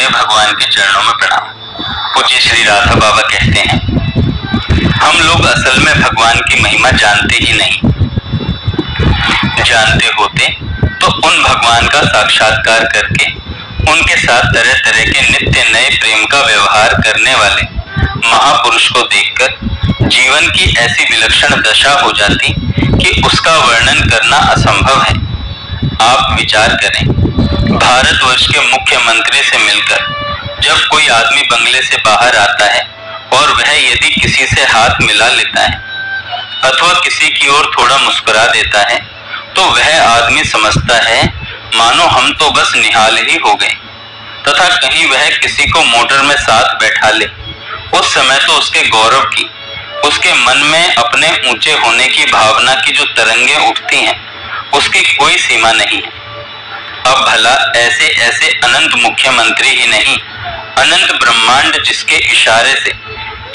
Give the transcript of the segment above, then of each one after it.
राधे भगवान के चरणों में प्रणाम। पूज्य श्री राधा बाबा कहते हैं, हम लोग असल में भगवान की महिमा जानते ही नहीं। जानते होते तो उन भगवान का साक्षात्कार करके उनके साथ तरह तरह के नित्य नए प्रेम का व्यवहार करने वाले महापुरुष को देखकर जीवन की ऐसी विलक्षण दशा हो जाती कि उसका वर्णन करना असंभव है। आप विचार करें, भारतवर्ष के मुख्यमंत्री से मिलकर जब कोई आदमी बंगले से बाहर आता है और वह यदि किसी से हाथ मिला लेता है अथवा किसी की ओर थोड़ा मुस्कुरा देता है तो वह आदमी समझता है मानो हम तो बस निहाल ही हो गए। तथा कहीं वह किसी को मोटर में साथ बैठा ले, उस समय तो उसके गौरव की, उसके मन में अपने ऊंचे होने की भावना की जो तरंगें उठती हैं उसकी कोई सीमा नहीं है। अब भला ऐसे ऐसे अनंत मुख्यमंत्री ही नहीं, अनंत ब्रह्मांड जिसके इशारे से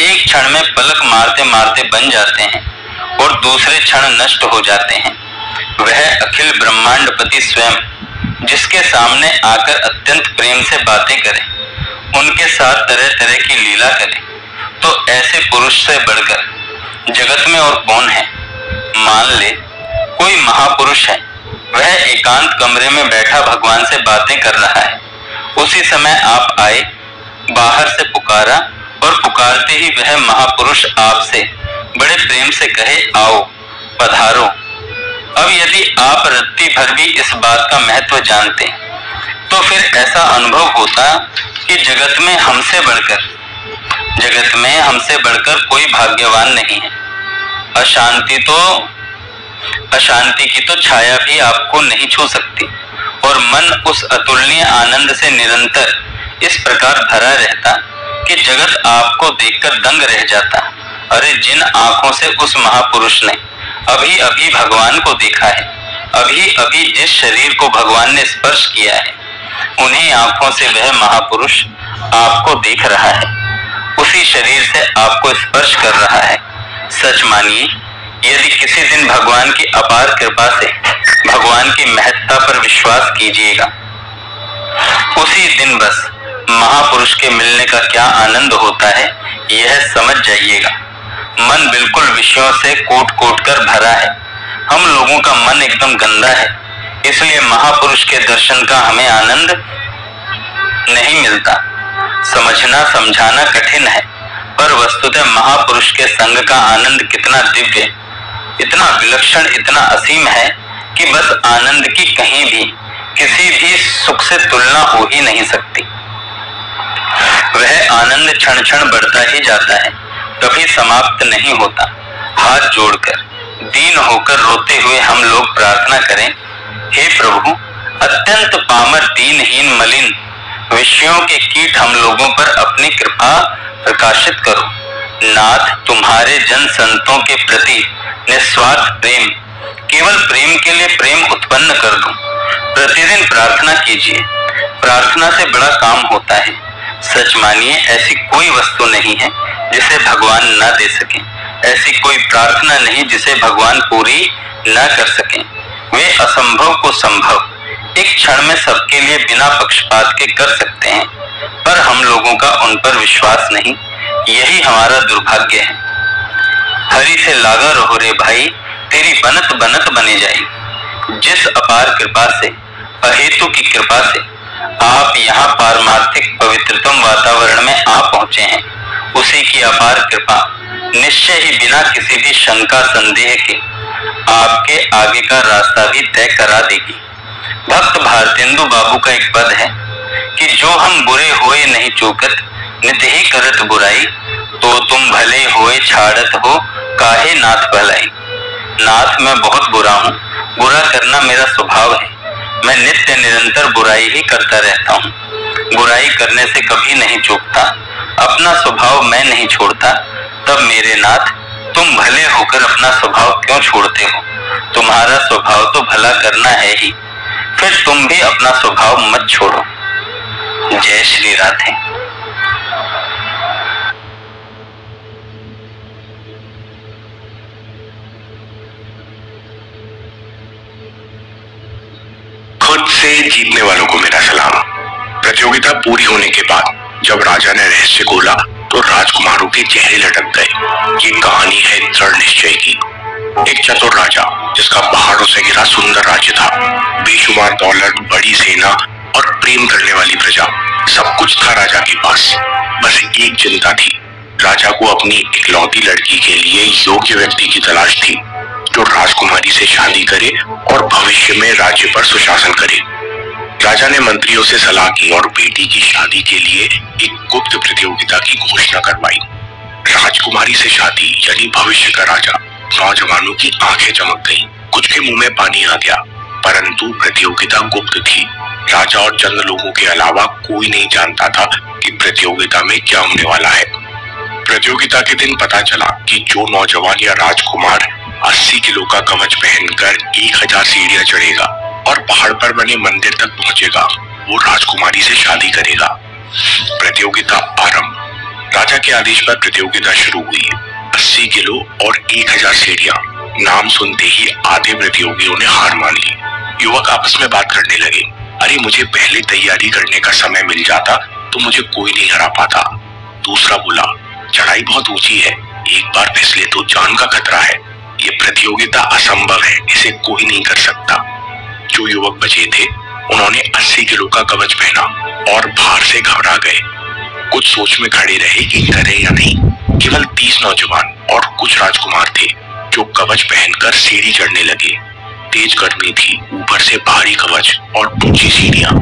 एक क्षण में पलक मारते मारते बन जाते हैं और दूसरे क्षण नष्ट हो जाते हैं, वह अखिल ब्रह्मांडपति स्वयं जिसके सामने आकर अत्यंत प्रेम से बातें करें, उनके साथ तरह तरह की लीला करें, तो ऐसे पुरुष से बढ़कर जगत में और कौन है। मान ले कोई महापुरुष है, वह एकांत कमरे में बैठा भगवान से बातें कर रहा है। उसी समय आप आए, बाहर से पुकारा और पुकारते ही वह महापुरुष आपसे बड़े प्रेम से कहे, आओ पधारो। अब यदि आप रत्ती भर भी इस बात का महत्व जानते तो फिर ऐसा अनुभव होता कि जगत में हमसे बढ़कर कोई भाग्यवान नहीं है। अशांति की तो छाया भी आपको नहीं छू सकती और मन उस अतुलनीय आनंद से निरंतर इस प्रकार भरा रहता कि जगत आपको देखकर दंग रह जाता। अरे जिन आंखों से उस महापुरुष ने अभी अभी भगवान को देखा है, अभी अभी जिस शरीर को भगवान ने स्पर्श किया है, उन्हीं आंखों से वह महापुरुष आपको देख रहा है, उसी शरीर से आपको स्पर्श कर रहा है। सच मानिए, यदि किसी दिन भगवान की अपार कृपा से भगवान की महत्ता पर विश्वास कीजिएगा, उसी दिन बस महापुरुष के मिलने का क्या आनंद होता है यह समझ जाइएगा। मन बिल्कुल विषयों से कोट कोट कर भरा है। हम लोगों का मन एकदम गंदा है, इसलिए महापुरुष के दर्शन का हमें आनंद नहीं मिलता। समझना समझाना कठिन है, पर वस्तुतः महापुरुष के संग का आनंद कितना दिव्य, इतना विलक्षण, इतना असीम है कि बस आनंद की कहीं भी किसी भी सुख से तुलना हो ही नहीं सकती। वह आनंद क्षण क्षण बढ़ता ही जाता है, कभी समाप्त नहीं होता। हाथ जोड़कर दीन होकर रोते हुए हम लोग प्रार्थना करें, हे प्रभु, अत्यंत पामर दीनहीन मलिन विषयों के कीट हम लोगों पर अपनी कृपा प्रकाशित करो। नाथ, तुम्हारे जन संतों के प्रति निस्वार्थ प्रेम, केवल प्रेम के लिए प्रेम उत्पन्न कर दो। प्रतिदिन प्रार्थना कीजिए, प्रार्थना से बड़ा काम होता है। सच मानिए, ऐसी कोई वस्तु नहीं है जिसे भगवान न दे सके, ऐसी कोई प्रार्थना नहीं जिसे भगवान पूरी न कर सके। वे असंभव को संभव एक क्षण में सबके लिए बिना पक्षपात के कर सकते हैं, पर हम लोगों का उन पर विश्वास नहीं। यही हमारा दुर्भाग्य है। हरि से लागा रहो रे भाई, तेरी बनत बनत बने जाएगी। जिस अपार कृपा से, अहेतु की कृपा से आप यहाँ पारमार्थिक पवित्रतम वातावरण में आ पहुंचे हैं, उसी की अपार कृपा निश्चय ही बिना किसी भी शंका संदेह के आपके आगे का रास्ता भी तय करा देगी। भक्त भारतेंदु बाबू का एक पद है कि जो हम बुरे होए नहीं चूकत, नित ही करत बुराई, तो तुम भले होए छाड़त हो काहे नाथ भलाई। नाथ, मैं बहुत बुरा हूँ, बुरा करना मेरा स्वभाव है। मैं नित्य निरंतर बुराई ही करता रहता हूँ, बुराई करने से कभी नहीं चूकता, अपना स्वभाव मैं नहीं छोड़ता। तब मेरे नाथ, तुम भले होकर अपना स्वभाव क्यों छोड़ते हो? तुम्हारा स्वभाव तो भला करना है ही, फिर तुम भी अपना स्वभाव मत छोड़ो। जय श्री राधे। खुद से जीतने वालों को मेरा सलाम। प्रतियोगिता पूरी होने के बाद जब राजा ने रहस्य खोला तो राजकुमारों के चेहरे लटक गए। ये कहानी है दृढ़ निश्चय की। एक चतुर राजा जिसका पहाड़ों से घिरा सुंदर राज्य था, बेशुमार दौलत, बड़ी सेना और प्रेम करने वाली प्रजा, सब कुछ था राजा के पास। बस एक चिंता थी, राजा को अपनी इकलौती लड़की के लिए योग्य व्यक्ति की तलाश थी जो राजकुमारी से शादी करे और भविष्य में राज्य पर सुशासन करे। राजा ने मंत्रियों से सलाह की और बेटी की शादी के लिए एक गुप्त प्रतियोगिता की घोषणा करवाई। राजकुमारी से शादी यानी भविष्य का राजा। नौजवानों की आंखें चमक गईं, कुछ के मुंह में पानी आ गया, परंतु प्रतियोगिता गुप्त थी। राजा और चंद लोगों के अलावा कोई नहीं जानता था कि प्रतियोगिता में क्या होने वाला है। प्रतियोगिता के दिन पता चला कि जो नौजवान या राजकुमार 80 किलो का कवच पहनकर 1000 सीढ़ियां चढ़ेगा और पहाड़ पर बने मंदिर तक पहुंचेगा, वो राजकुमारी से शादी करेगा। प्रतियोगिता आरंभ। राजा के आदेश पर प्रतियोगिता शुरू हुई। 80 किलो और 1000 सीढ़ियां। नाम सुनते ही आधे प्रतियोगियों ने हार मान ली। युवक आपस में बात करने लगे, अरे मुझे पहले तैयारी करने का समय मिल जाता तो मुझे कोई नहीं हरा पाता। दूसरा बोला, चढ़ाई बहुत ऊंची है, एक बार फिसले तो जान का खतरा है। ये प्रतियोगिता असंभव है, इसे कोई नहीं कर सकता। जो युवक बचे थे उन्होंने 80 किलो का कवच पहना और बाहर से घबरा गए। कुछ सोच में खड़े रहे कि करें या नहीं। केवल 30 नौजवान और कुछ राजकुमार थे जो कवच पहनकर सीढ़ी चढ़ने लगे। तेज गर्मी थी, ऊपर से भारी कवच और ऊंची सीढ़ियां।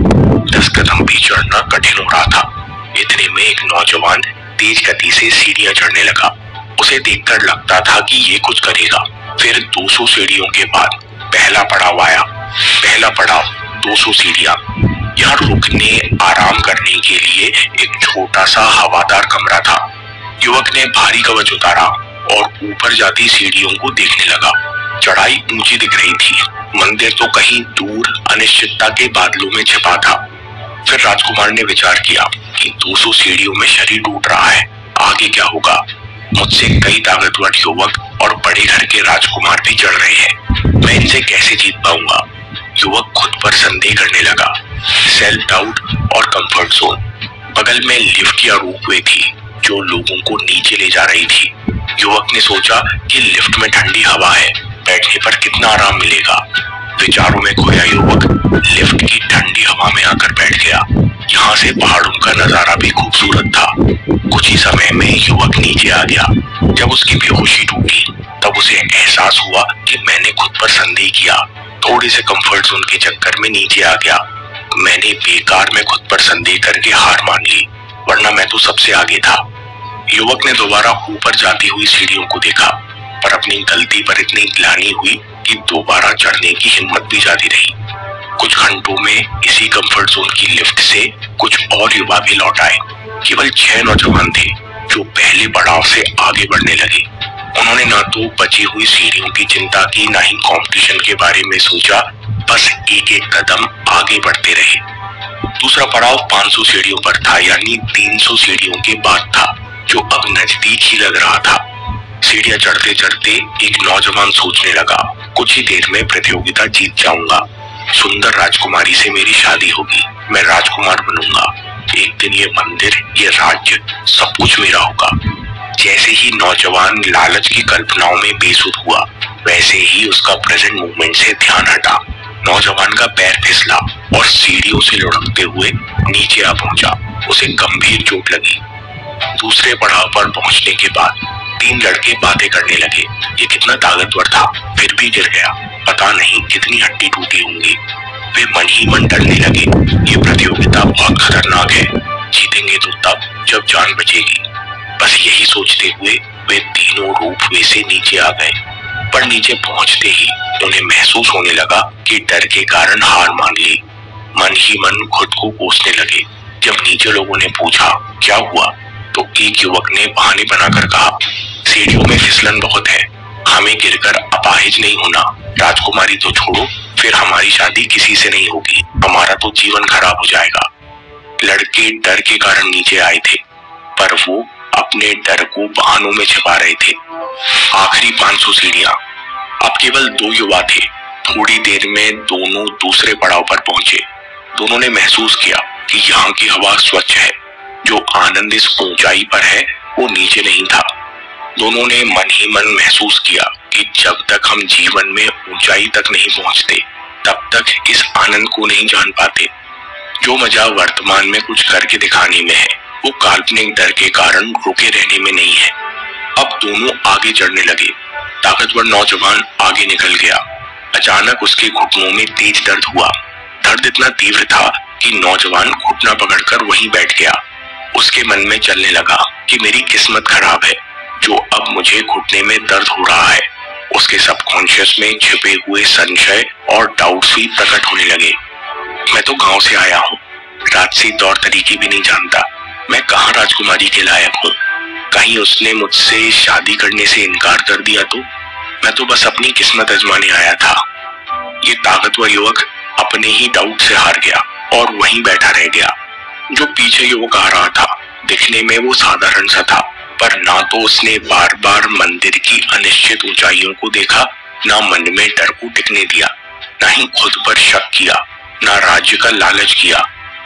10 कदम भी चढ़ना कठिन हो रहा था। इतने में एक नौजवान तेज गति से सीढ़ियां चढ़ने लगा। उसे देखकर लगता था कि ये कुछ करेगा। फिर 200 सीढ़ियों के बाद पहला पड़ाव आया। पहला पड़ाव 200 सीढ़ियां। यहाँ रुकने, आराम करने के लिए एक छोटा सा हवादार कमरा था। युवक ने भारी कवच उतारा और ऊपर जाती सीढ़ियों को देखने लगा। चढ़ाई ऊंची दिख रही थी, मंदिर तो कहीं दूर अनिश्चितता के बादलों में छिपा था। फिर राजकुमार ने विचार किया कि 200 सीढ़ियों में शरीर टूट रहा है, आगे क्या होगा। मुझसे कई ताकतवर युवक और बड़े घर के राजकुमार भी चढ़ रहे हैं, मैं इनसे कैसे जीत पाऊंगा। युवक खुद पर संदेह करने लगा। सेल्फ डाउट और कंफर्ट जोन। बगल में लिफ्ट या रोपवे थी जो लोगों को नीचे ले जा रही थी। युवक ने सोचा कि लिफ्ट में ठंडी हवा है, बैठने पर कितना आराम मिलेगा। विचारों में खोया युवक लिफ्ट की ठंडी हवा में आकर बैठ गया। यहाँ से पहाड़ों का नजारा भी खूबसूरत था। कुछ ही समय में युवक नीचे आ गया। जब उसकी बेहोशी टूटी तब उसे एहसास हुआ कि मैंने खुद पर संदेह किया, थोड़े से कंफर्ट जोन के चक्कर में नीचे आ गया। मैंने बेकार में खुद पर संदेह करके हार मान ली, वरना मैं तो सबसे आगे था। युवक ने दोबारा ऊपर जाती हुई सीढ़ियों को देखा, पर अपनी गलती पर इतनी ग्लानि हुई कि दोबारा चढ़ने की हिम्मत भी जाती रही। कुछ घंटों में इसी कंफर्ट जोन की लिफ्ट से कुछ और युवा भी लौट आए। केवल 6 नौजवान थे जो पहले पड़ाव से आगे बढ़ने लगे। उन्होंने ना तो बची हुई सीढ़ियों की चिंता की, ना ही कंपटीशन के बारे में सोचा, बस एक एक कदम आगे बढ़ते रहे। दूसरा पड़ाव 500 सीढ़ियों पर था, यानी 300 सीढ़ियों के बाद था, जो अब नजदीक ही लग रहा था। सीढ़ियां चढ़ते चढ़ते एक नौजवान सोचने लगा, कुछ ही देर में प्रतियोगिता जीत जाऊंगा। सुंदर राजकुमारी से मेरी शादी होगी, मैं राजकुमार बनूंगा। एक दिन ये मंदिर, ये राज्य, सब कुछ मेरा होगा। जैसे ही नौजवान लालच की कल्पनाओं में बेसुध हुआ, वैसे ही उसका प्रेजेंट मूवमेंट से ध्यान हटा। नौजवान का पैर फिसला और सीढ़ियों से लुढ़कते हुए नीचे आ पहुंचा। उसे गंभीर चोट लगी। दूसरे पड़ाव पर पहुंचने के बाद 3 लड़के बातें करने लगे। ये कितना ताकतवर था, फिर भी गिर गया, पता नहीं कितनी हड्डी टूटी होंगी। वे मन ही मन डरने लगे, ये प्रतियोगिता बहुत खतरनाक है, जीतेंगे तो तब जब जान बचेगी। बस यही सोचते हुए वे तीनों रोपवे से नीचे आ गए। पर नीचे पहुंचते ही उन्हें महसूस होने लगा कि डर के कारण हार मान ली। मन ही मन खुद को कोसने लगे। जब नीचे लोगों ने पूछा क्या हुआ, तो एक युवक ने बहाने बनाकर कहा, सीढ़ियों में फिसलन बहुत है, हमें गिरकर अपाहिज नहीं होना। राजकुमारी तो छोड़ो, फिर हमारी शादी किसी से नहीं होगी, हमारा तो जीवन खराब हो जाएगा। लड़के डर के कारण नीचे आए थे, पर वो अपने डर को बहानों में छिपा रहे थे। आखिरी 500 सीढ़ियां। अब केवल 2 युवा थे। थोड़ी देर में दोनों दूसरे पड़ाव पर पहुंचे। दोनों ने महसूस किया कि यहाँ की हवा स्वच्छ है, जो आनंद इस ऊंचाई पर है वो नीचे नहीं था। दोनों ने मन ही मन महसूस किया कि जब तक हम जीवन में ऊंचाई तक नहीं पहुंचते तब तक इस आनंद को नहीं जान पाते। जो मजा वर्तमान में कुछ करके दिखाने में है वो काल्पनिक डर के कारण रुके रहने में नहीं है। अब दोनों आगे चढ़ने लगे। ताकतवर नौजवान आगे निकल गया। अचानक उसके घुटनों में तेज दर्द हुआ। दर्द इतना तीव्र था कि नौजवान घुटना पकड़कर वहीं बैठ गया। उसके मन में चलने लगा कि मेरी किस्मत खराब है जो अब मुझे घुटने में दर्द हो रहा है। उसके सबकॉन्शियस में छिपे हुए संशय और डाउट्स भी प्रकट होने लगे। मैं तो गांव से आया हूँ, राजसी तौर तरीके भी नहीं जानता। मैं कहाँ राजकुमारी के लायक हूँ? कहीं उसने मुझसे शादी करने से इनकार कर दिया तो? मैं तो बस अपनी किस्मत आजमाने आया था। ये ताकतवर युवक अपने ही डाउट से हार गया और वहीं बैठा रह गया। जो पीछे युवक आ रहा था दिखने में वो साधारण सा था, पर ना तो उसने बार बार मंदिर की अनिश्चित ऊंचाइयों को देखा, ना मन में डर को टिकने दिया, ना ही खुद पर शक किया, ना राज्य का लालच किया,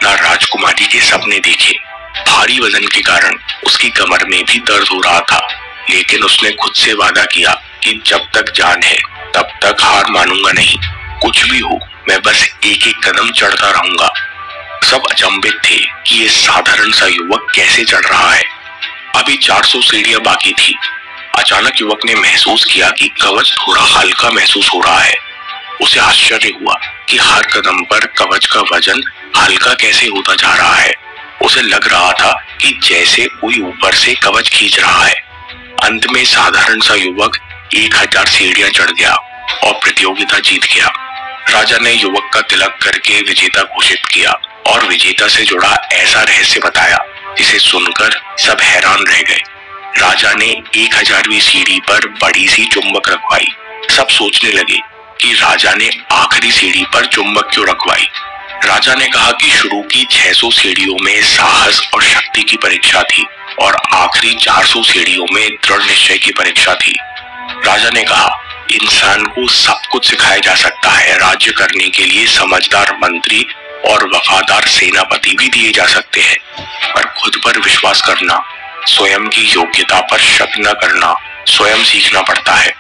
ना राजकुमारी के सपने देखे। भारी वजन के कारण उसकी कमर में भी दर्द हो रहा था, लेकिन उसने खुद से वादा किया कि जब तक जान है तब तक हार मानूंगा नहीं। कुछ भी हो मैं बस एक एक कदम चढ़ता रहूंगा। सब अचंभित थे कि ये साधारण सा युवक कैसे चढ़ रहा है। अभी 400 सीढ़ियां बाकी थी। अचानक युवक ने महसूस किया कि कवच थोड़ा हल्का महसूस हो रहा है। उसे आश्चर्य हुआ कि हर कदम पर कवच का वजन हल्का कैसे होता जा रहा है। उसे लग रहा था कि जैसे कोई ऊपर से कवच खींच रहा है। अंत में साधारण सा युवक 1000 सीढ़ियां चढ़ गया और प्रतियोगिता जीत गया। राजा ने युवक का तिलक करके विजेता घोषित किया और विजेता से जुड़ा ऐसा रहस्य बताया जिसे सुनकर सब हैरान रह गए। राजा ने 1000वीं सीढ़ी पर बड़ी सी चुंबक रखवाई। सब सोचने लगे कि राजा ने आखिरी सीढ़ी पर चुंबक क्यों रखवाई। राजा ने कहा कि शुरू की 600 सीढ़ियों में साहस और शक्ति की परीक्षा थी और आखिरी 400 सीढ़ियों में दृढ़ निश्चय की परीक्षा थी। राजा ने कहा इंसान को सब कुछ सिखाया जा सकता है। राज्य करने के लिए समझदार मंत्री और वफादार सेनापति भी दिए जा सकते हैं, पर खुद पर विश्वास करना, स्वयं की योग्यता पर शक न करना स्वयं सीखना पड़ता है।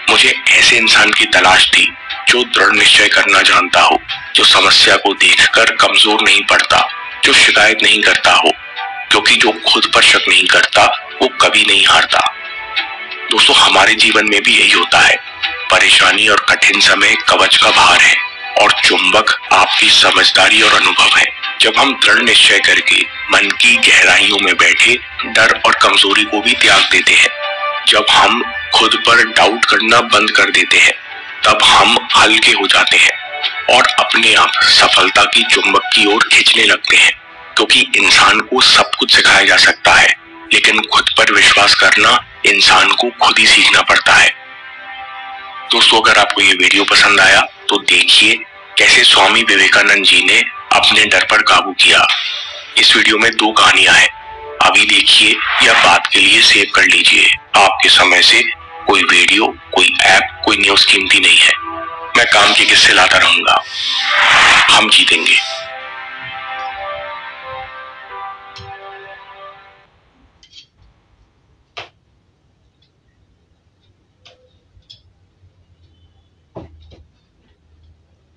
मुझे ऐसे इंसान की तलाश थी जो दृढ़ निश्चय करना जानता हो, जो समस्या को देखकर कमजोर नहीं पड़ता, जो शिकायत नहीं करता हो, क्योंकि जो खुद पर शक नहीं करता वो कभी नहीं हारता। दोस्तों, हमारे जीवन में भी यही होता है। परेशानी और कठिन समय कवच का भार है और चुंबक आपकी समझदारी और अनुभव है। जब हम दृढ़ निश्चय करके मन की गहराइयों में बैठे डर और कमजोरी को भी त्याग देते हैं, जब हम खुद पर डाउट करना बंद कर देते हैं, तब हम हल्के हो जाते हैं और अपने आप सफलता की चुंबक की ओर खींचने लगते हैं। क्योंकि इंसान को सब कुछ सिखाया जा सकता है, लेकिन खुद पर विश्वास करना इंसान को खुद ही सीखना पड़ता है। दोस्तों, अगर आपको ये वीडियो पसंद आया तो देखिए कैसे स्वामी विवेकानंद जी ने अपने डर पर काबू किया। इस वीडियो में 2 कहानियां हैं, अभी देखिए या बात के लिए सेव कर लीजिए। आपके समय से कोई वीडियो, कोई ऐप, कोई न्यूज कीमती नहीं है। मैं काम के किस्से लाता रहूंगा। हम जीतेंगे।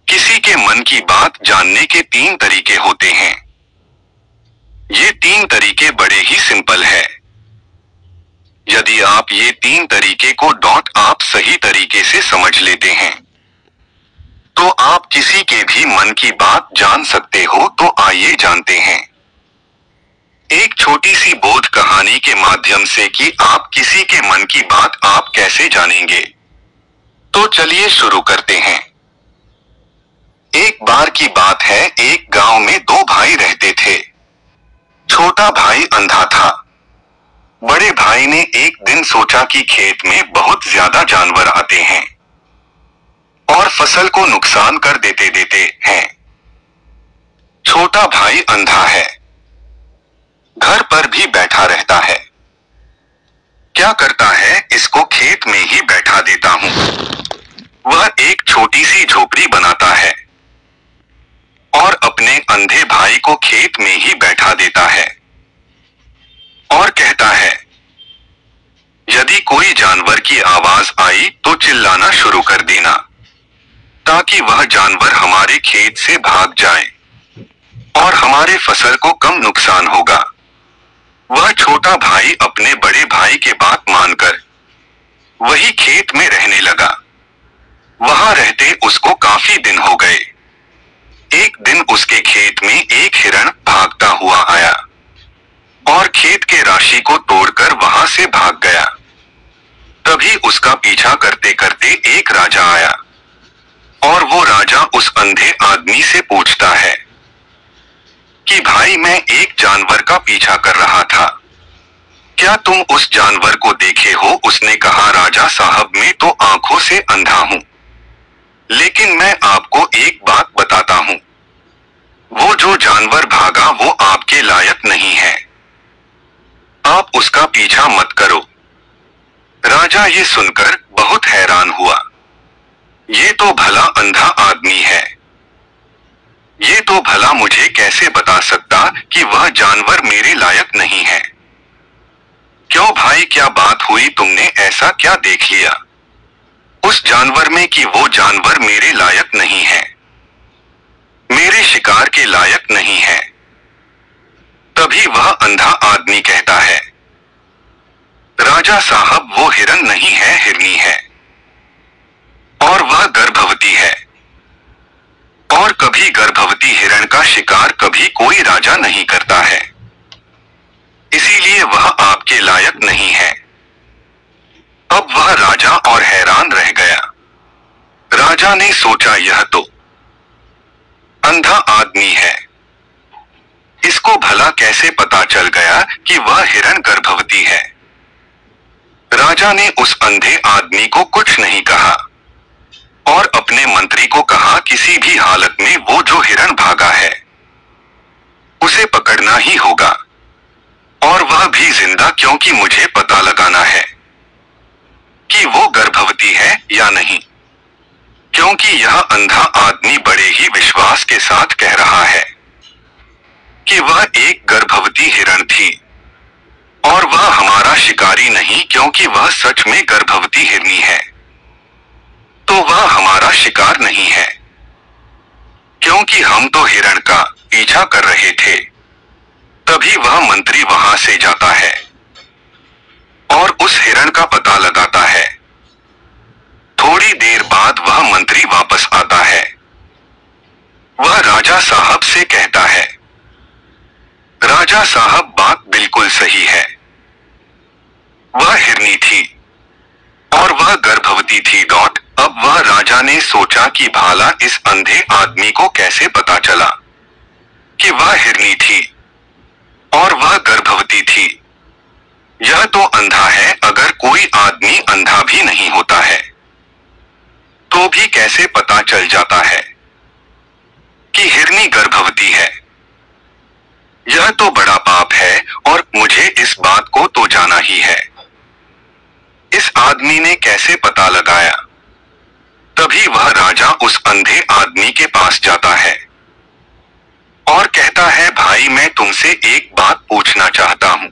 किसी के मन की बात जानने के 3 तरीके होते हैं। ये 3 तरीके बड़े ही सिंपल है। यदि आप ये 3 तरीके को आप सही तरीके से समझ लेते हैं तो आप किसी के भी मन की बात जान सकते हो। तो आइए जानते हैं एक छोटी सी बोध कहानी के माध्यम से कि आप किसी के मन की बात आप कैसे जानेंगे। तो चलिए शुरू करते हैं। एक बार की बात है, एक गांव में 2 भाई रहते थे। छोटा भाई अंधा था। बड़े भाई ने एक दिन सोचा कि खेत में बहुत ज्यादा जानवर आते हैं और फसल को नुकसान कर देते हैं। छोटा भाई अंधा है, घर पर भी बैठा रहता है। क्या करता है, इसको खेत में ही बैठा देता हूं। वह एक छोटी सी झोपड़ी बनाता है और अपने अंधे भाई को खेत में ही बैठा देता है और कहता है, यदि कोई जानवर की आवाज आई तो चिल्लाना शुरू कर देना, ताकि वह जानवर हमारे खेत से भाग जाए और हमारे फसल को कम नुकसान होगा। वह छोटा भाई अपने बड़े भाई के बात मानकर वही खेत में रहने लगा। वहां रहते उसको काफी दिन हो गए। एक दिन उसके खेत में एक हिरण भागता हुआ आया और खेत के राशि को तोड़कर वहां से भाग गया। तभी उसका पीछा करते करते एक राजा आया और वो राजा उस अंधे आदमी से पूछता है कि भाई, मैं एक जानवर का पीछा कर रहा था, क्या तुम उस जानवर को देखे हो? उसने कहा, राजा साहब, मैं तो आंखों से अंधा हूं, लेकिन मैं आपको एक बात बताता हूं, वो जो जानवर भागा वो आपके लायक नहीं है, आप उसका पीछा मत करो। राजा ये सुनकर बहुत हैरान हुआ। ये तो भला अंधा आदमी है, ये तो भला मुझे कैसे बता सकता कि वह जानवर मेरे लायक नहीं है? क्यों भाई, क्या बात हुई? तुमने ऐसा क्या देख लिया उस जानवर में कि वो जानवर मेरे लायक नहीं है, मेरे शिकार के लायक नहीं है? तभी वह अंधा आदमी कहता है, राजा साहब, वो हिरन नहीं है, हिरनी है, और वह गर्भवती है, और कभी गर्भवती हिरण का शिकार कभी कोई राजा नहीं करता है, इसीलिए वह आपके लायक नहीं है। अब वह राजा और हैरान रह गया। राजा ने सोचा, यह तो अंधा आदमी है, इसको भला कैसे पता चल गया कि वह हिरण गर्भवती है? राजा ने उस अंधे आदमी को कुछ नहीं कहा और अपने मंत्री को कहा, किसी भी हालत में वो जो हिरण भागा है उसे पकड़ना ही होगा, और वह भी जिंदा, क्योंकि मुझे पता लगाना है कि वो गर्भवती है या नहीं, क्योंकि यह अंधा आदमी बड़े ही विश्वास के साथ कह रहा है कि वह एक गर्भवती हिरण थी और वह हमारा शिकारी नहीं, क्योंकि वह सच में गर्भवती हिरनी है, तो वह हमारा शिकार नहीं है, क्योंकि हम तो हिरण का पीछा कर रहे थे। तभी वह मंत्री वहां से जाता है और उस हिरण का पता लगाता है। थोड़ी देर बाद वह मंत्री वापस आता है। वह राजा साहब से कहता है, राजा साहब, बात बिल्कुल सही है, वह हिरनी थी और वह गर्भवती थी। अब वह राजा ने सोचा कि भाला इस अंधे आदमी को कैसे पता चला कि वह हिरनी थी और वह गर्भवती थी? यह तो अंधा है। अगर कोई आदमी अंधा भी नहीं होता है तो भी कैसे पता चल जाता है कि हिरनी गर्भवती है? यह तो बड़ा पाप है और मुझे इस बात को तो जाना ही है। इस आदमी ने कैसे पता लगाया? तभी वह राजा उस अंधे आदमी के पास जाता है और कहता है, भाई, मैं तुमसे एक बात पूछना चाहता हूं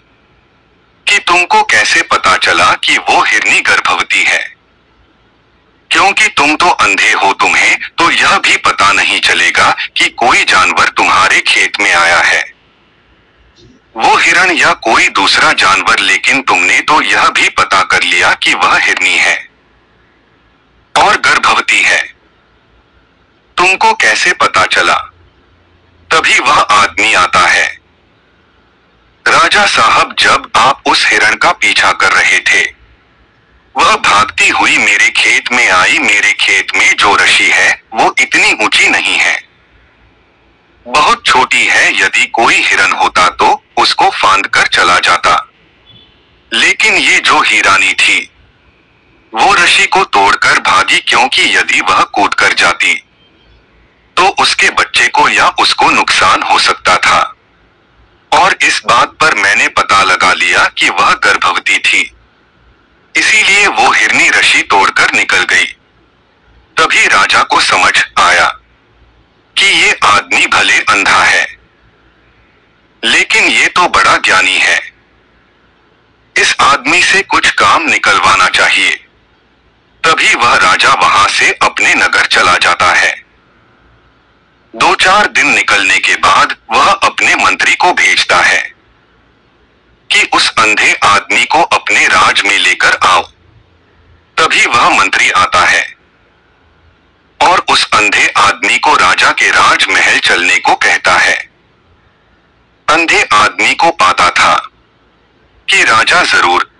कि तुमको कैसे पता चला कि वो हिरनी गर्भवती है? क्योंकि तुम तो अंधे हो, तुम्हें तो यह भी पता नहीं चलेगा कि कोई जानवर तुम्हारे खेत में आया है, वो हिरण या कोई दूसरा जानवर, लेकिन तुमने तो यह भी पता कर लिया कि वह हिरनी है और गर्भवती है। तुमको कैसे पता चला? तभी वह आदमी आता है, राजा साहब, जब आप उस हिरण का पीछा कर रहे थे, वह भागती हुई मेरे खेत में आई। मेरे खेत में जो रस्सी है वो इतनी ऊंची नहीं है, बहुत छोटी है। यदि कोई हिरण होता तो उसको फांद कर चला जाता, लेकिन ये जो हिरानी थी वो रस्सी को तोड़कर भागी, क्योंकि यदि वह कूद कर जाती तो उसके बच्चे को या उसको नुकसान हो सकता था। और इस बात पर मैंने पता लगा लिया कि वह गर्भवती थी, इसीलिए वो हिरनी रस्सी तोड़कर निकल गई। तभी राजा को समझ आया कि ये आदमी भले अंधा है, लेकिन ये तो बड़ा ज्ञानी है, इस आदमी से कुछ काम निकलवाना चाहिए। तभी वह राजा वहां से अपने नगर चला जाता है। 2-4 दिन निकलने के बाद वह अपने मंत्री को भेजता है कि उस अंधे आदमी को अपने राज में लेकर आओ। तभी वह मंत्री आता है और उस अंधे आदमी को राजा के राजमहल चलने को कहता है। अंधे आदमी को पता था कि राजा जरूर।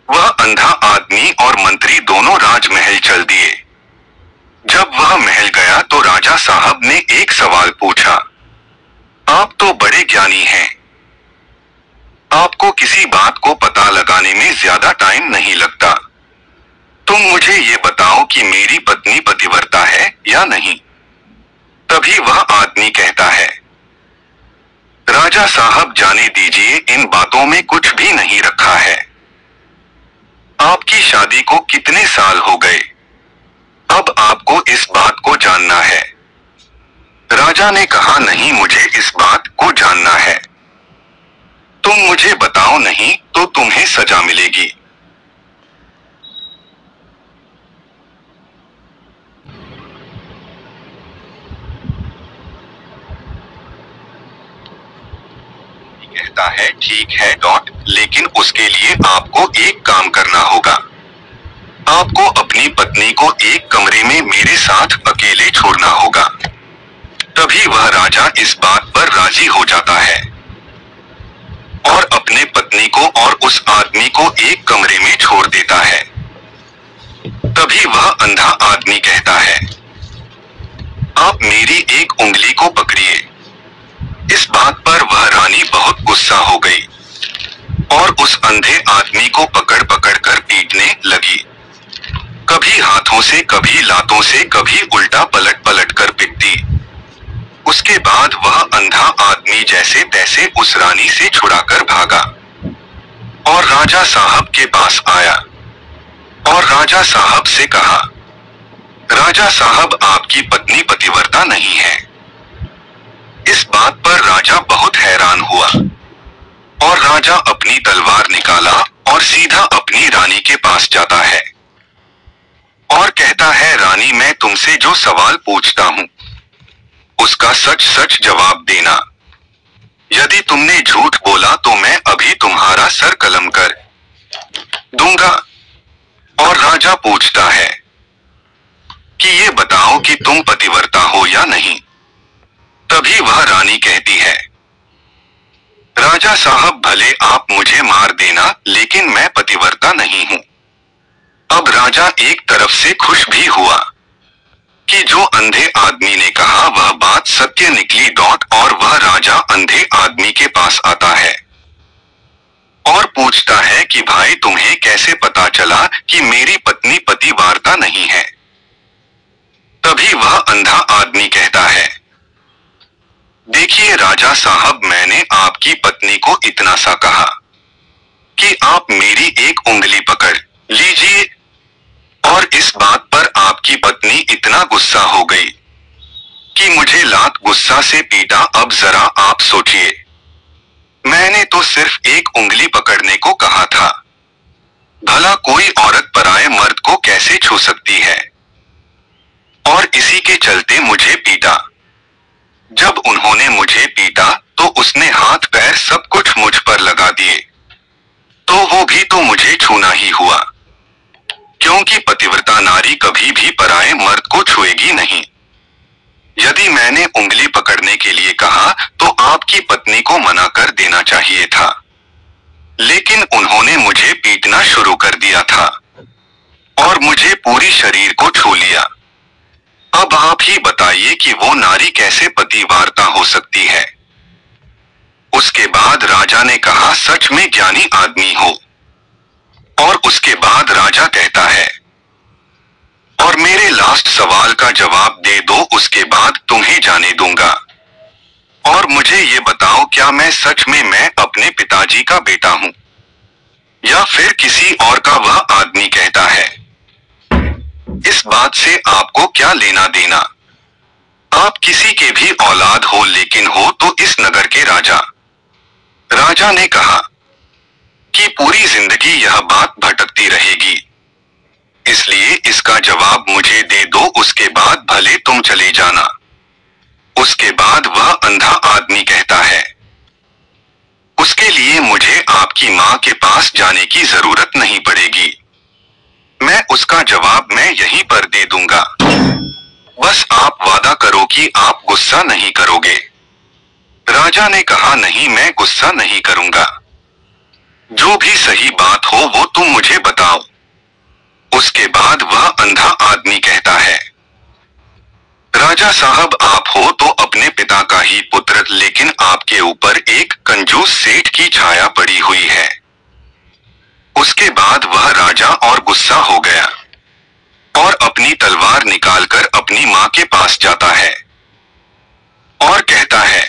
वह अंधा आदमी और मंत्री दोनों राजमहल चल दिए। जब वह महल गया तो राजा साहब ने एक सवाल पूछा, आप तो बड़े ज्ञानी हैं, आपको किसी बात को पता लगाने में ज्यादा टाइम नहीं लगता, तुम मुझे ये बताओ कि मेरी पत्नी पतिव्रता है या नहीं। तभी वह आदमी कहता है, राजा साहब जाने दीजिए, इन बातों में कुछ भी नहीं रखा है। आपकी शादी को कितने साल हो गए, अब आपको इस बात को जानना है। राजा ने कहा, नहीं, मुझे इस बात को जानना है, तुम मुझे बताओ, नहीं तो तुम्हें सजा मिलेगी। कहता है, ठीक है डॉट, लेकिन उसके लिए आपको एक काम करना होगा। आपको अपनी पत्नी को एक कमरे में मेरे साथ अकेले छोड़ना होगा। तभी वह राजा इस बात पर राजी हो जाता है और अपने पत्नी को और उस आदमी को एक कमरे में छोड़ देता है। तभी वह अंधा आदमी कहता है, आप मेरी एक उंगली को पकड़िए। इस बात पर वह रानी बहुत गुस्सा हो गई और उस अंधे आदमी को पकड़ पकड़ कर पीटने लगी। कभी हाथों से, कभी लातों से, कभी उल्टा पलट पलट कर पिटती। उसके बाद वह अंधा आदमी जैसे तैसे उस रानी से छुड़ाकर भागा और राजा साहब के पास आया और राजा साहब से कहा, राजा साहब, आपकी पत्नी पतिव्रता नहीं है। इस बात पर राजा बहुत हैरान हुआ और राजा अपनी तलवार निकाला और सीधा अपनी रानी के पास जाता है और कहता है, रानी, मैं तुमसे जो सवाल पूछता हूँ उसका सच सच जवाब देना। यदि तुमने झूठ बोला तो मैं अभी तुम्हारा सर कलम कर दूंगा। और राजा पूछता है कि ये बताओ कि तुम पतिव्रता हो या नहीं। तभी वह रानी कहती है, राजा साहब, भले आप मुझे मार देना, लेकिन मैं पतिव्रता नहीं हूँ। अब राजा एक तरफ से खुश भी हुआ कि जो अंधे आदमी ने कहा वह बात सत्य निकली डॉट, और वह राजा अंधे आदमी के पास आता है और पूछता है कि भाई, तुम्हें कैसे पता चला कि मेरी पत्नी पतिव्रता नहीं है। तभी वह अंधा आदमी कहता है, देखिए राजा साहब, मैंने आपकी पत्नी को इतना सा कहा कि आप मेरी एक उंगली पकड़ लीजिए, और इस बात पर आपकी पत्नी इतना गुस्सा हो गई कि मुझे लात गुस्सा से पीटा। अब जरा आप सोचिए, मैंने तो सिर्फ एक उंगली पकड़ने को कहा था, भला कोई औरत पराये मर्द को कैसे छू सकती है? और इसी के चलते मुझे पीटा। जब उन्होंने मुझे पीटा तो उसने हाथ पैर सब कुछ मुझ पर लगा दिए, तो वो भी तो मुझे छूना ही हुआ, क्योंकि पतिव्रता नारी कभी भी पराये मर्द को छुएगी नहीं। यदि मैंने उंगली पकड़ने के लिए कहा तो आपकी पत्नी को मना कर देना चाहिए था, लेकिन उन्होंने मुझे पीटना शुरू कर दिया था और मुझे पूरी शरीर को छू लिया। अब आप ही बताइए कि वो नारी कैसे पतिव्रता हो सकती है? उसके बाद राजा ने कहा, सच में ज्ञानी आदमी हो। और उसके बाद राजा कहता है, और मेरे लास्ट सवाल का जवाब दे दो, उसके बाद तुम्हें जाने दूंगा। और मुझे ये बताओ, क्या मैं सच में मैं अपने पिताजी का बेटा हूँ या फिर किसी और का? वह आदमी कहता है, इस बात से आपको क्या लेना देना? आप किसी के भी औलाद हो लेकिन हो तो इस नगर के राजा। राजा ने कहा कि पूरी जिंदगी यह बात भटकती रहेगी, इसलिए इसका जवाब मुझे दे दो, उसके बाद भले तुम चले जाना। उसके बाद वह अंधा आदमी कहता है, उसके लिए मुझे आपकी माँ के पास जाने की जरूरत नहीं पड़ेगी, मैं उसका जवाब मैं यहीं पर दे दूंगा, बस आप वादा करो कि आप गुस्सा नहीं करोगे। राजा ने कहा, नहीं, मैं गुस्सा नहीं करूंगा, जो भी सही बात हो वो तुम मुझे बताओ। उसके बाद वह अंधा आदमी कहता है, राजा साहब, आप हो तो अपने पिता का ही पुत्र, लेकिन आपके ऊपर एक कंजूस सेठ की छाया पड़ी हुई है। उसके बाद वह राजा और गुस्सा हो गया और अपनी तलवार निकालकर अपनी माँ के पास जाता है और कहता है,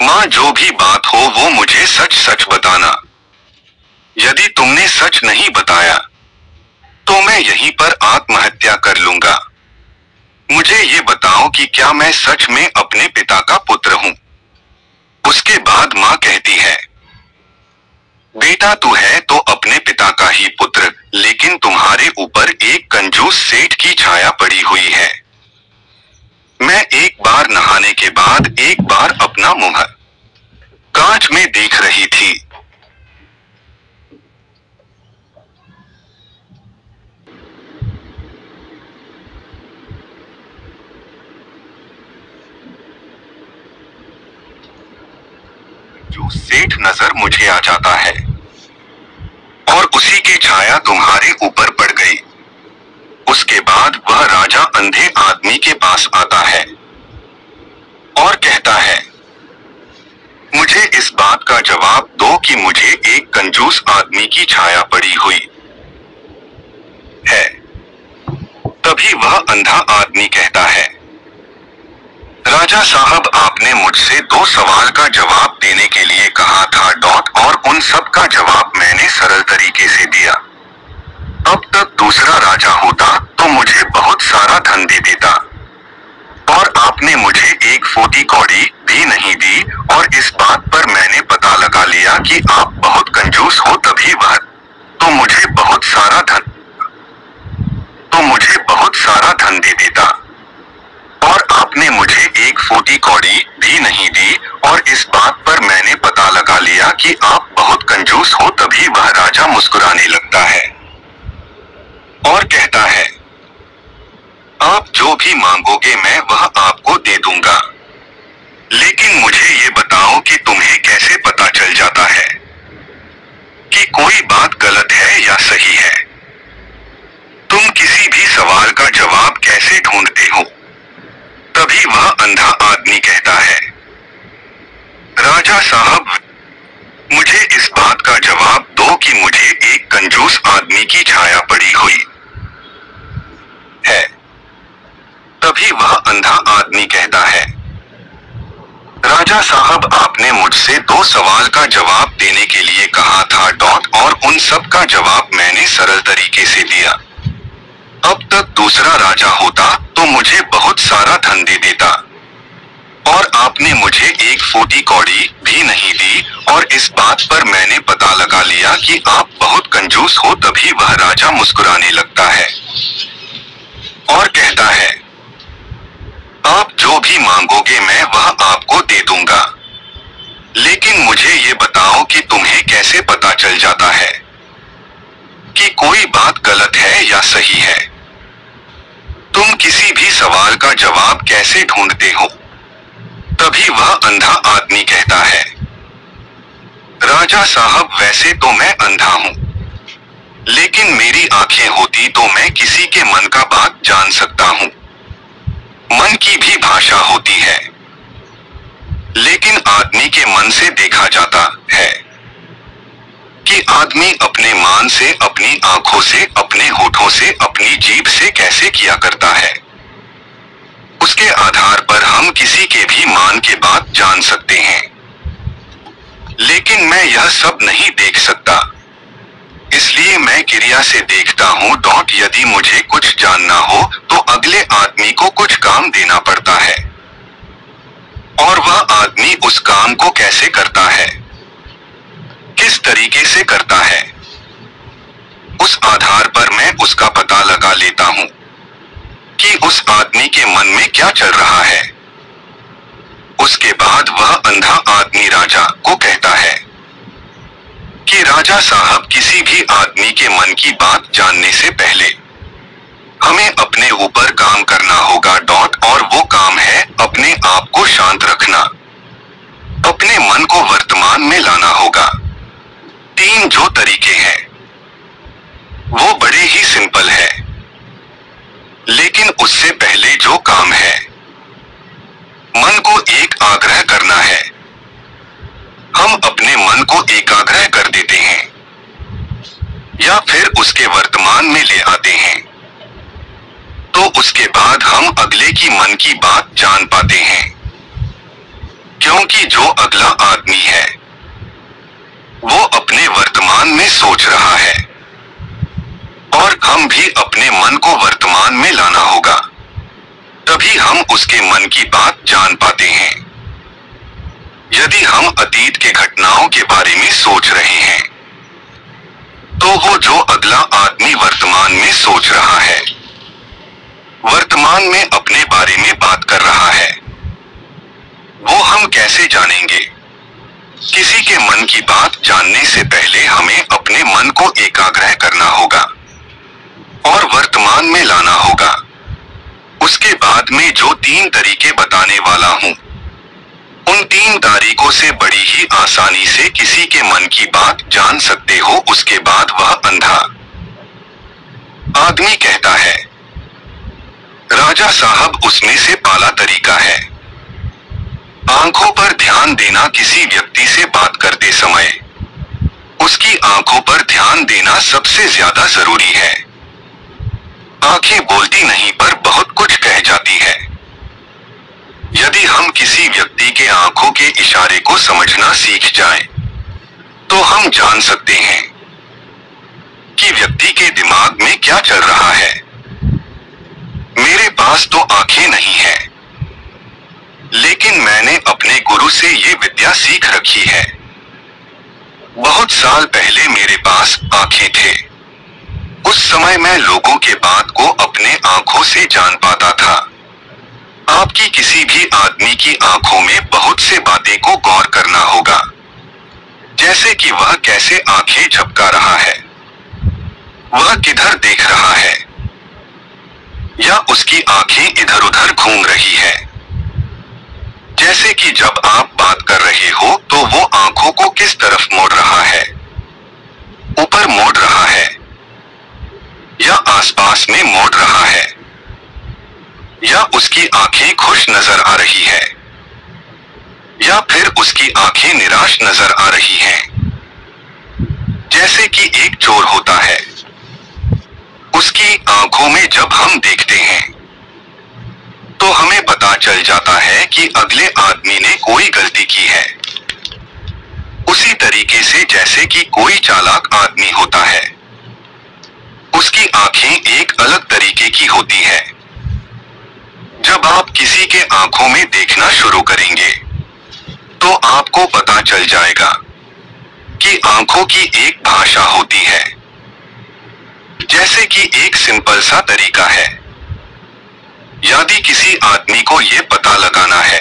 माँ, जो भी बात हो वो मुझे सच सच बताना। यदि तुमने सच नहीं बताया तो मैं यहीं पर आत्महत्या कर लूंगा। मुझे ये बताओ कि क्या मैं सच में अपने पिता का पुत्र हूँ? उसके बाद माँ कहती है, बेटा, तू है तो अपने पिता का ही पुत्र, लेकिन तुम्हारे ऊपर एक कंजूस सेठ की छाया पड़ी हुई है। मैं एक बार नहाने के बाद एक बार अपना मुंह कांच में देख रही थी। जो सेठ नजर मुझे आ जाता है और उसी की छाया तुम्हारे ऊपर पड़ गई। उसके बाद वह राजा अंधे आदमी के पास आता है और कहता है, मुझे इस बात का जवाब दो कि मुझे एक कंजूस आदमी की छाया पड़ी हुई है। तभी वह अंधा आदमी कहता है, राजा साहब, आपने मुझसे 2 सवाल का जवाब देने के लिए कहा था और उन सब का जवाब मैंने सरल तरीके से दिया। अब तक दूसरा राजा होता तो मुझे बहुत सारा धन दे देता, और आपने मुझे एक फूटी कौड़ी भी नहीं दी, और इस बात पर मैंने पता लगा लिया कि आप बहुत कंजूस हो, तभी वह तो मुझे बहुत सारा धन दे देता, और आपने मुझे एक फूटी कौड़ी भी नहीं दी, और इस बात पर मैंने पता लगा लिया कि आप बहुत कंजूस हो। तभी वह राजा मुस्कुराने लगता है और कहता है, आप जो भी मांगोगे मैं वह आपको दे दूंगा, लेकिन मुझे ये बताओ कि तुम्हें कैसे पता चल जाता है कि कोई बात गलत है या सही है? तुम किसी भी सवाल का जवाब कैसे ढूंढते हो? तभी वह अंधा आदमी कहता है, राजा साहब, मुझे इस बात का जवाब दो कि मुझे एक कंजूस आदमी की छाया पड़ी हुई है। तभी वह अंधा आदमी कहता है, राजा साहब, आपने मुझसे 2 सवाल का जवाब देने के लिए कहा था और उन सब का जवाब मैंने सरल तरीके से दिया। अब तक दूसरा राजा होता तो मुझे बहुत सारा धन दे देता, और आपने मुझे एक फूटी कौड़ी भी नहीं दी, और इस बात पर मैंने पता लगा लिया कि आप बहुत कंजूस हो। तभी वह राजा मुस्कुराने लगता है और कहता है, आप जो भी मांगोगे मैं वह आपको दे दूंगा, लेकिन मुझे ये बताओ कि तुम्हें कैसे पता चल जाता है कि कोई बात गलत है या सही है? तुम किसी भी सवाल का जवाब कैसे ढूंढते हो? तभी वह अंधा आदमी कहता है, राजा साहब, वैसे तो मैं अंधा हूँ, लेकिन मेरी आंखें होती तो मैं किसी के मन का बात जान सकता हूँ। मन की भी भाषा होती है, लेकिन आदमी के मन से देखा जाता है कि आदमी अपने मान से, अपनी आंखों से, अपने होठों से, अपनी जीभ से कैसे किया करता है। उसके आधार पर हम किसी के भी मान के बात जान सकते हैं, लेकिन मैं यह सब नहीं देख सकता, इसलिए मैं क्रिया से देखता हूँ। यदि मुझे कुछ जानना हो तो अगले आदमी को कुछ काम देना पड़ता है, और वह आदमी उस काम को कैसे करता है, किस तरीके से करता है, उस आधार पर मैं उसका पता लगा लेता हूँ कि उस आदमी के मन में क्या चल रहा है। उसके बाद वह अंधा आदमी राजा को कहता है कि राजा साहब, किसी भी आदमी के मन की बात जानने से पहले हमें अपने ऊपर काम करना होगा। और वो काम है अपने आप को शांत रखना, अपने मन को वर्तमान में लाना होगा। 3 जो तरीके हैं वो बड़े ही सिंपल है, लेकिन उससे पहले जो काम है, मन को एक आग्रह करना है। हम अपने मन को एकाग्रह कर देते हैं या फिर उसके वर्तमान में ले आते हैं, तो उसके बाद हम अगले की मन की बात जान पाते हैं। क्योंकि जो अगला आदमी है वो अपने वर्तमान में सोच रहा है, और हम भी अपने मन को वर्तमान में लाना होगा, तभी हम उसके मन की बात जान पाते हैं। यदि हम अतीत के घटनाओं के बारे में सोच रहे हैं, तो वो जो अगला आदमी वर्तमान में सोच रहा है, वर्तमान में अपने बारे में बात कर रहा है, वो हम कैसे जानेंगे? किसी के मन की बात जानने से पहले हमें अपने मन को एकाग्रह करना होगा और वर्तमान में लाना होगा। उसके बाद में जो 3 तरीके बताने वाला हूँ, उन 3 तरीकों से बड़ी ही आसानी से किसी के मन की बात जान सकते हो। उसके बाद वह अंधा आदमी कहता है, राजा साहब, उसमें से पहला तरीका है आंखों पर ध्यान देना। किसी व्यक्ति से बात करते समय उसकी आंखों पर ध्यान देना सबसे ज्यादा जरूरी है। आंखें बोलती नहीं पर बहुत कुछ कह जाती है। यदि हम किसी व्यक्ति के आंखों के इशारे को समझना सीख जाएं, तो हम जान सकते हैं कि व्यक्ति के दिमाग में क्या चल रहा है। मेरे पास तो आंखें नहीं है, लेकिन मैंने अपने गुरु से ये विद्या सीख रखी है। बहुत साल पहले मेरे पास आंखें थे। उस समय मैं लोगों के बात को अपने आंखों से जान पाता था। आपकी किसी भी आदमी की आंखों में बहुत से बातें को गौर करना होगा, जैसे कि वह कैसे आंखें झपका रहा है, वह किधर देख रहा है, या उसकी आंखें इधर उधर घूम रही है। जैसे कि जब आप बात कर रहे हो तो वो आंखों को किस तरफ मोड़ रहा है, ऊपर मोड़ रहा है या आसपास में मोड़ रहा है, या उसकी आंखें खुश नजर आ रही है या फिर उसकी आंखें निराश नजर आ रही हैं। जैसे कि एक चोर होता है, उसकी आंखों में जब हम देखते हैं तो हमें पता चल जाता है कि अगले आदमी ने कोई गलती की है। उसी तरीके से जैसे कि कोई चालाक आदमी होता है, उसकी आंखें एक अलग तरीके की होती है। जब आप किसी के आंखों में देखना शुरू करेंगे तो आपको पता चल जाएगा कि आंखों की एक भाषा होती है। जैसे कि एक सिंपल सा तरीका है, यदि किसी आदमी को यह पता लगाना है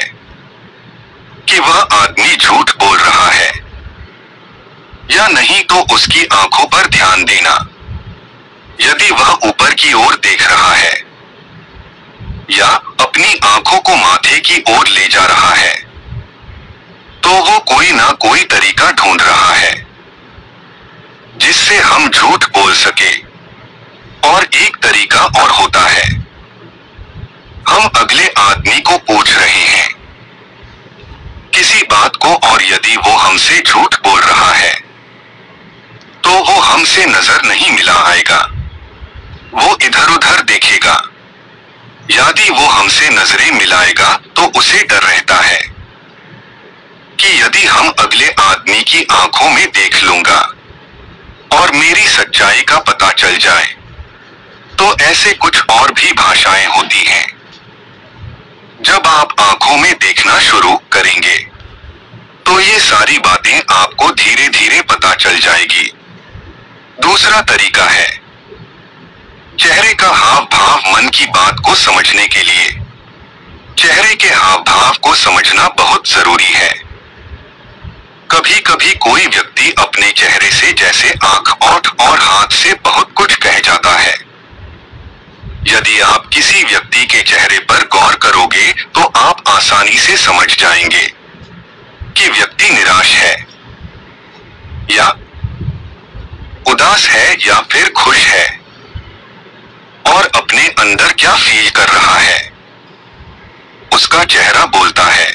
कि वह आदमी झूठ बोल रहा है या नहीं, तो उसकी आंखों पर ध्यान देना। यदि वह ऊपर की ओर देख रहा है या अपनी आंखों को माथे की ओर ले जा रहा है, तो वो कोई ना कोई तरीका ढूंढ रहा है जिससे हम झूठ बोल सके। और एक तरीका और होता है, हम अगले आदमी को पूछ रहे हैं किसी बात को, और यदि वो हमसे झूठ बोल रहा है तो वो हमसे नजर नहीं मिला आएगा, वो इधर उधर देखेगा। यदि वो हमसे नजरें मिलाएगा तो उसे डर रहता है कि यदि हम अगले आदमी की आंखों में देख लूंगा और मेरी सच्चाई का पता चल जाए। तो ऐसे कुछ और भी भाषाएं होती हैं। जब आप आंखों में देखना शुरू करेंगे तो ये सारी बातें आपको धीरे धीरे पता चल जाएगी। दूसरा तरीका है चेहरे का हाव भाव। मन की बात को समझने के लिए चेहरे के हाव भाव को समझना बहुत जरूरी है। कभी कभी कोई व्यक्ति अपने चेहरे से जैसे आंख, ओठ और हाथ से बहुत कुछ कह जाता है। यदि आप किसी व्यक्ति के चेहरे पर गौर करोगे तो आप आसानी से समझ जाएंगे कि व्यक्ति निराश है या उदास है या फिर खुश है, और अपने अंदर क्या फील कर रहा है उसका चेहरा बोलता है।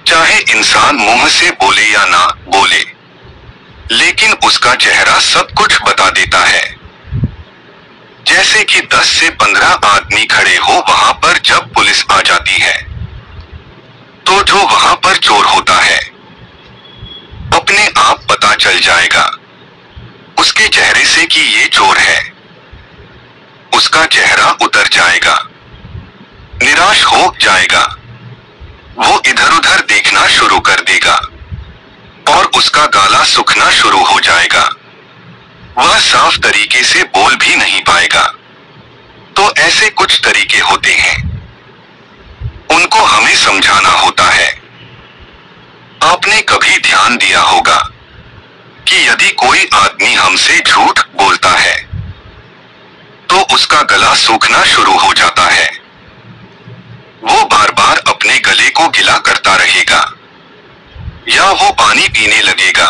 चाहे इंसान मुंह से बोले या ना बोले, लेकिन उसका चेहरा सब कुछ बता देता है। जैसे कि 10 से 15 आदमी खड़े हो वहां पर, जब पुलिस आ जाती है तो जो वहां पर चोर होता है अपने आप पता चल जाएगा उसके चेहरे से कि ये चोर है। उसका चेहरा उतर जाएगा, निराश हो जाएगा, वो इधर उधर देखना शुरू कर देगा और उसका गला सूखना शुरू हो जाएगा। वह साफ तरीके से बोल भी नहीं पाएगा। तो ऐसे कुछ तरीके होते हैं, उनको हमें समझाना होता है। आपने कभी ध्यान दिया होगा कि यदि कोई आदमी हमसे झूठ बोलता है तो उसका गला सूखना शुरू हो जाता है। वो बार बार अपने गले को गिला करता रहेगा या वो पानी पीने लगेगा।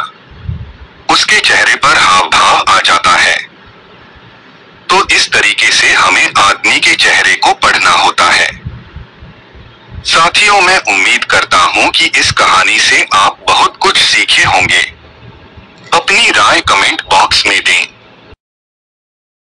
उसके चेहरे पर हाव भाव आ जाता है। तो इस तरीके से हमें आदमी के चेहरे को पढ़ना होता है। साथियों, मैं उम्मीद करता हूं कि इस कहानी से आप बहुत कुछ सीखे होंगे। अपनी राय कमेंट बॉक्स में दें।